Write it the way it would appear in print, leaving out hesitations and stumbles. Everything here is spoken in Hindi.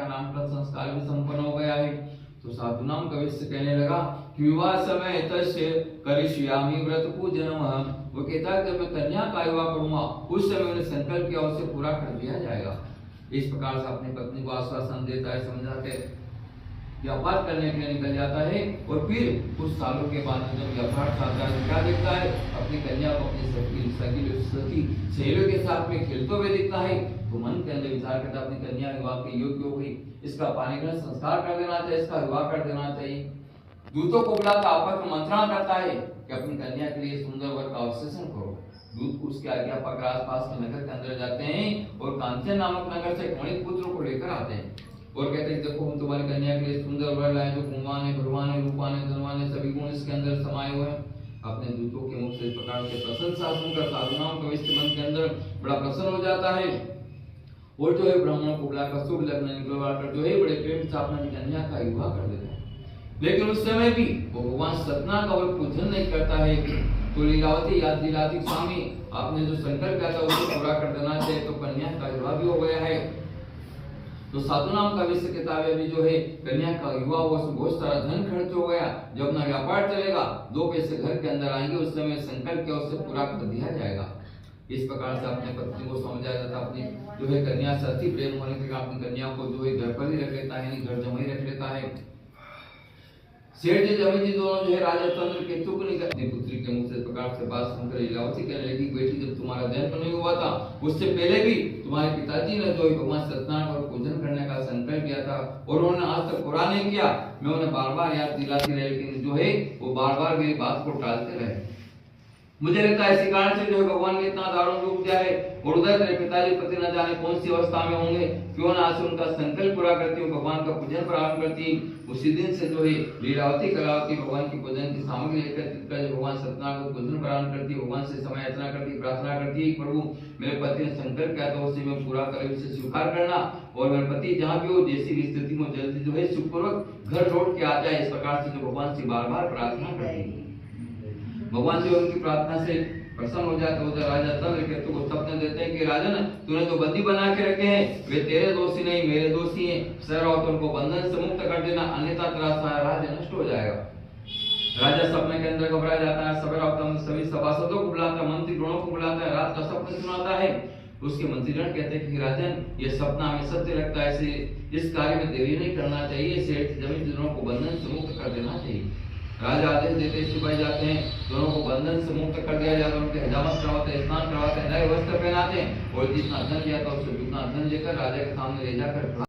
नामकरण संस्कार भी संपन्न हो गया है। तो साधु नाम कविश्य कहने लगा कि विवाह समय तस्य करिष्यामि व्रत पूजनम। वो कहता है जब मैं कन्या का विवाह करूंगा उस समय मैंने संकल्प किया उसे पूरा कर दिया जाएगा। इस प्रकार से अपनी पत्नी को आश्वासन देता है, समझाते व्यापार करने के लिए निकल जाता है। और फिर कुछ सालों के बाद जब व्यापार खाता है क्या देखता है, अपनी कन्या को अपनी सखी सहेलियों के साथ में खेलते हुए दिखता है। तो मन के अंदर विचार करता है अपनी कन्या विवाह के योग्य हो गई, इसका पानी ग्रहण संस्कार कर देना चाहिए, इसका विवाह कर देना चाहिए। दूतों को बुलाकर आपस में मंत्रणा करता है कि अपनी कन्या के लिए सुंदर वर का अवशेषण करो। दूत उसके आज्ञा पाकर आसपास के नगर के अंदर जाते हैं और कांचन नामक नगर से एक वणिक पुत्र को लेकर आते हैं और कहते हैं देखो हम तुम्हारी कन्या के लिए सुंदर वर लाए जो गुणवान है, भगवान है, रूपान है, धनवान है, सभी गुण इसके अंदर समाये हुए हैं। अपने दूतों के मुख से इस प्रकार से प्रशंसा सुनकर साधु नाम कविश्य मन के अंदर बड़ा प्रसन्न हो जाता है और जो है ब्राह्मणों को बुलाकर शुभ लग्न निकलवाकर जो है बड़े प्रेम से अपनी कन्या का विवाह कर देता है। लेकिन उस समय भी वो भगवान सत्यनारायण का और पूजन नहीं करता है। तो लीलावती याद दिलाती स्वामी आपने जो संकल्प किया था उसे पूरा कर देना चाहिए। तो कन्या का विवाह भी हो गया है। तो साधु नाम का विश्व किताब अभी जो है कन्या का विवाह हुआ, बहुत सारा धन खर्च हो गया। जब अपना व्यापार चलेगा 2 पैसे घर के अंदर आएंगे उस समय संकल्प किया उसे पूरा कर दिया जाएगा। इस प्रकार से अपने पत्नी को समझाया जाता, अपनी जो है कन्या से अति प्रेम होने के कारण अपनी कन्या को जो है घर पर ही रख लेता है, घर जमा ही रख लेता है। सेठ जी जमीन जी दोनों जो है राजा चंद्र केतु को निकल अपनी पुत्री के मुख से प्रकार से बात सुनकर लीलावती कहने लगी बेटी जब तुम्हारा जन्म नहीं हुआ था उससे पहले भी तुम्हारे पिताजी ने जो भगवान सत्यनारायण का पूजन करने का संकल्प किया था और उन्होंने आज तक पूरा नहीं किया। मैं उन्हें बार बार याद दिलाती रही लेकिन जो है वो बार बार मेरी बात को टालते रहे। मुझे लगता है इसी कारण से जो है भगवान ने इतना दारुण रूप दिया है और उधर तेरे पिताजी पति न जाने कौन सी अवस्था में होंगे, क्यों ना आज उनका संकल्प पूरा करती हूँ, भगवान का पूजन प्रारंभ करती। उसी दिन से जो है लीलावती कलावती भगवान की पूजन की सामग्री लेकर भगवान सत्यनारायण को पूजन प्रारंभ करती, भगवान से समय याचना करती, प्रार्थना करती प्रभु मेरे पति ने संकल्प किया था उसे मैं पूरा कर उसे स्वीकार करना और मेरे पति जहाँ भी हो जैसी भी स्थिति में जल्दी जो है सुखपूर्वक घर लौट के आ जाए। इस प्रकार से जो भगवान से बार बार प्रार्थना करती। भगवान जो उनकी प्रार्थना से प्रसन्न हो जाते उधर राजा चंद्रकेतु को सपने देते हैं कि राजन तूने जो बंदी बना के रखे हैं वे तेरे दोषी नहीं मेरे दोषी हैं, सर उनको बंधन से मुक्त कर देना अन्यथा तेरा सारा राज्य नष्ट हो जाएगा। राजा सपने के अंदर घबरा जाता है, सवेरा सभी सभासदों को बुलाता है, मंत्री गणों को बुलाता है, रात का सपना सुनाता है। उसके मंत्रीगण कहते हैं कि राजन ये सपना हमें सत्य लगता है, इसे इस कार्य में देरी नहीं करना चाहिए, सेठ जमींदारों को बंधन से मुक्त कर देना चाहिए। राजा आदेश देते सिपाही जाते हैं, दोनों को बंधन से मुक्त कर दिया जाता है, उनके हजामत करवाते हैं, स्नान करवाते हैं, नए वस्त्र पहनाते हैं और जितना धन लिया था उससे दुगना धन लेकर राजा के सामने ले जाकर